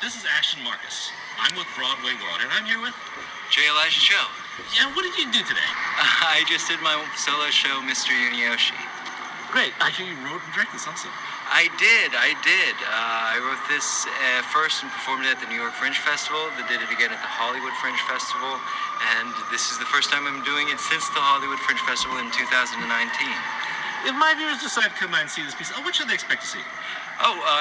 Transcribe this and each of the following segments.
This is Ashton Marcus. I'm with Broadway World, and I'm here with... J. Elijah Cho. Yeah, what did you do today? I just did my solo show, Mr. Yunioshi. Great. I hear you wrote and directed this also. I did. I wrote this first and performed it at the New York Fringe Festival, then did it again at the Hollywood Fringe Festival, and this is the first time I'm doing it since the Hollywood Fringe Festival in 2019. If my viewers decide to come out and see this piece, what should they expect to see?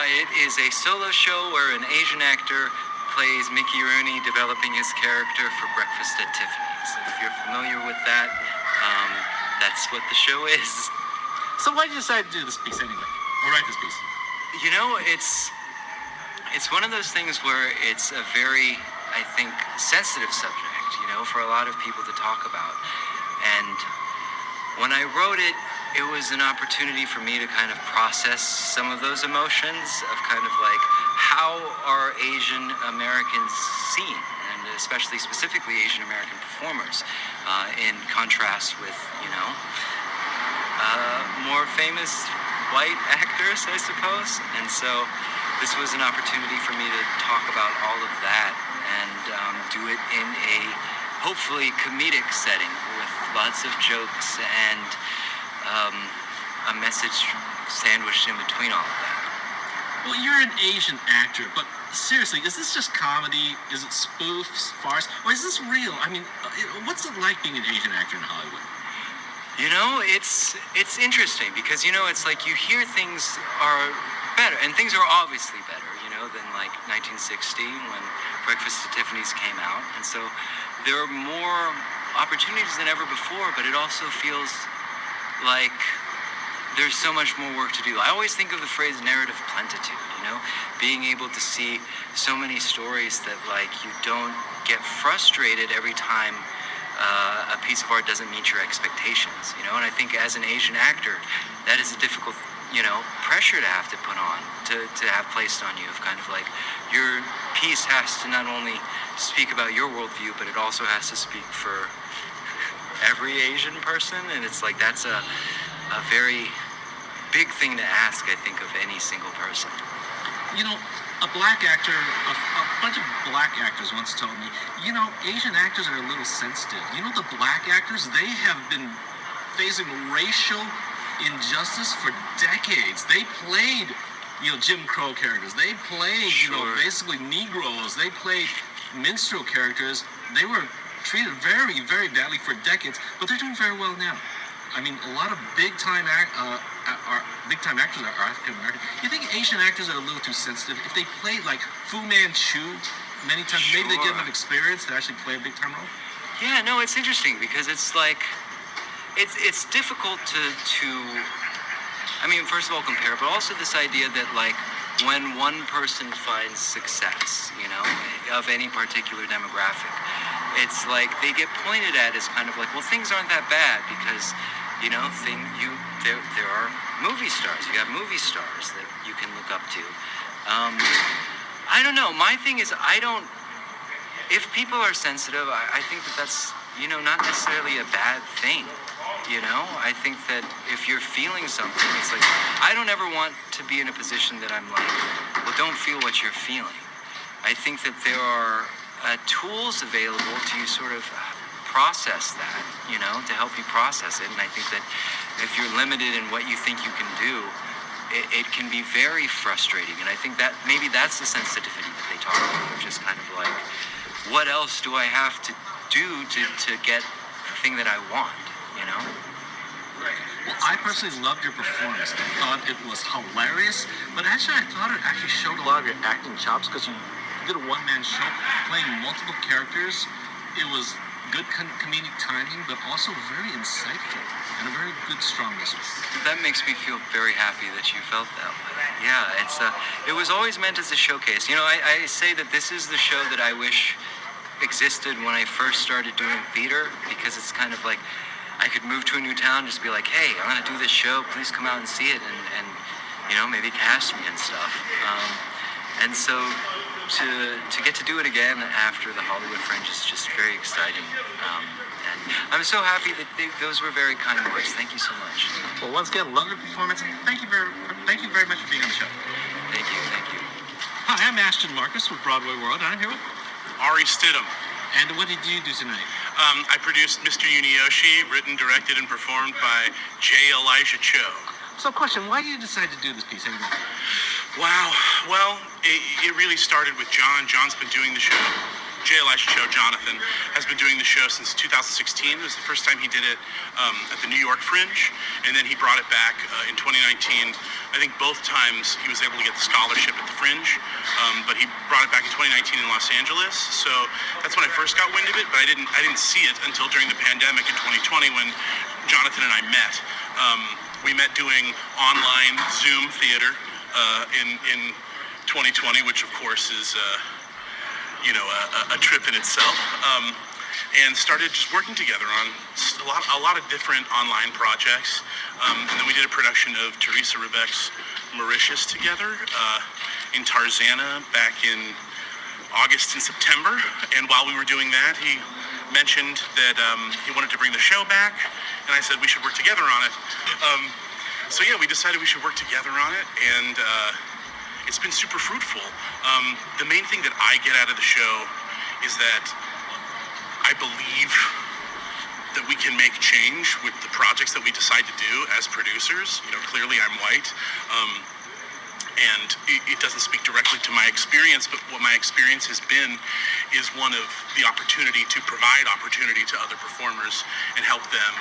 It is a solo show where an Asian actor plays Mickey Rooney, developing his character for Breakfast at Tiffany's. If you're familiar with that, that's what the show is. So why did you decide to do this piece anyway? Or write this piece? You know, it's one of those things where it's a very, I think, sensitive subject, you know, for a lot of people to talk about. And when I wrote it, it was an opportunity for me to kind of process some of those emotions of kind of like, how are Asian Americans seen? And especially, specifically Asian American performers, in contrast with, you know, more famous white actors, I suppose. And so this was an opportunity for me to talk about all of that and do it in a hopefully comedic setting with lots of jokes and a message sandwiched in between all of that. Well, you're an Asian actor, but seriously, is this just comedy? Is it spoofs, farce, or is this real? I mean, what's it like being an Asian actor in Hollywood? You know, it's interesting because, you know, it's like you hear things are better, and things are obviously better, you know, than like 1960 when Breakfast at Tiffany's came out. And so there are more opportunities than ever before, but it also feels like there's so much more work to do. I always think of the phrase narrative plentitude, you know, being able to see so many stories that like you don't get frustrated every time a piece of art doesn't meet your expectations, you know. And I think as an Asian actor, that is a difficult, you know, pressure to have to put on, to have placed on you, of kind of like your piece has to not only speak about your worldview, but it also has to speak for every Asian person. And it's like that's a very big thing to ask, I think, of any single person. You know, a black actor, a bunch of black actors once told me, you know, Asian actors are a little sensitive. You know, the black actors, they have been facing racial injustice for decades. They played, you know, Jim Crow characters. They played, Sure. you know, basically Negroes. They played minstrel characters. They were treated very, very badly for decades, but they're doing very well now. I mean, a lot of big-time actors are African American. You think Asian actors are a little too sensitive? If they play like Fu Manchu many times, maybe they give them experience to actually play a big-time role? Yeah, no, it's interesting because it's like, it's difficult to, I mean, first of all, compare, but also this idea that like, when one person finds success, you know, of any particular demographic, it's like they get pointed at as kind of like, well, things aren't that bad because, you know, there are movie stars. You have movie stars that you can look up to. I don't know. My thing is, if people are sensitive, I think that's, you know, not necessarily a bad thing. You know, I think that if you're feeling something, it's like, I don't ever want to be in a position that I'm like, well, don't feel what you're feeling. I think that there are tools available to you sort of process that, you know, to help you process it. And I think that if you're limited in what you think you can do, it can be very frustrating. And I think that maybe that's the sensitivity that they talk about, which is kind of like, what else do I have to do to get the thing that I want, you know? Well, I personally loved your performance. I thought it was hilarious, but actually I thought it actually showed a lot of your acting chops because you did a one-man show playing multiple characters. It was good comedic timing, but also very insightful and a very good, strong message. That makes me feel very happy that you felt that way. Yeah, it was always meant as a showcase. You know, I say that this is the show that I wish existed when I first started doing theater, because it's kind of like I could move to a new town, just be like, hey, I'm gonna do this show, please come out and see it, and you know, maybe cast me and stuff. And so to get to do it again after the Hollywood Fringe is just very exciting. And I'm so happy that those were very kind words. Thank you so much. Well, once again, love your performance, and thank you very much for being on the show. Thank you. Hi, I'm Ashton Marcus with Broadway World, and I'm here with... Ari Stidham. And what did you do tonight? I produced Mr. Yunioshi, written, directed, and performed by J. Elijah Cho. So, question, why did you decide to do this piece? Wow. Well, it really started with John. John's been doing the show. J. Elijah Cho, Jonathan, has been doing the show since 2016. It was the first time he did it at the New York Fringe, and then he brought it back in 2019. I think both times he was able to get the scholarship at the Fringe, but he brought it back in 2019 in Los Angeles. So that's when I first got wind of it, but I didn't see it until during the pandemic in 2020 when Jonathan and I met. We met doing online Zoom theater in 2020, which of course is a trip in itself, and started just working together on a lot of different online projects, and then we did a production of Teresa Rebeck's Mauritius together in Tarzana back in August and September, and while we were doing that, he mentioned that he wanted to bring the show back, and I said we should work together on it. So yeah, we decided we should work together on it, and it's been super fruitful. The main thing that I get out of the show is that I believe that we can make change with the projects that we decide to do as producers. Clearly I'm white, and it doesn't speak directly to my experience, but what my experience has been is one of the opportunity to provide opportunity to other performers and help them,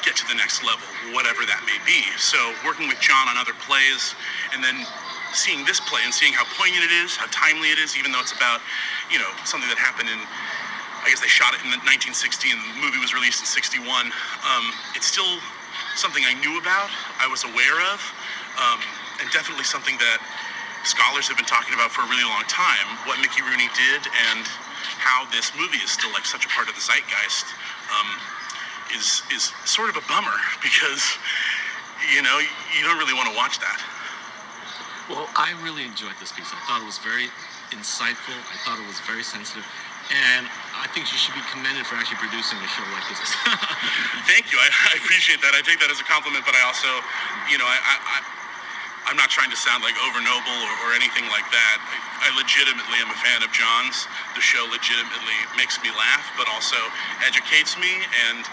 get to the next level, whatever that may be. So working with John on other plays, and then seeing this play and seeing how poignant it is, how timely it is, even though it's about, something that happened in, I guess they shot it in 1960 and the movie was released in 61. It's still something I knew about, I was aware of, and definitely something that scholars have been talking about for a really long time, what Mickey Rooney did and how this movie is still like such a part of the zeitgeist. Is sort of a bummer because, you don't really want to watch that. Well, I really enjoyed this piece. I thought it was very insightful. I thought it was very sensitive. And I think you should be commended for actually producing a show like this. Thank you. I appreciate that. I take that as a compliment, but I also, I'm not trying to sound like overnoble or anything like that. I legitimately am a fan of John's. The show legitimately makes me laugh, but also educates me, and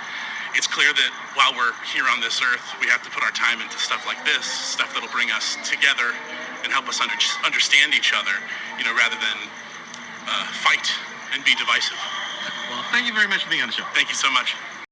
it's clear that while we're here on this earth, we have to put our time into stuff like this, stuff that'll bring us together and help us understand each other, rather than fight and be divisive. Well, thank you very much for being on the show. Thank you so much.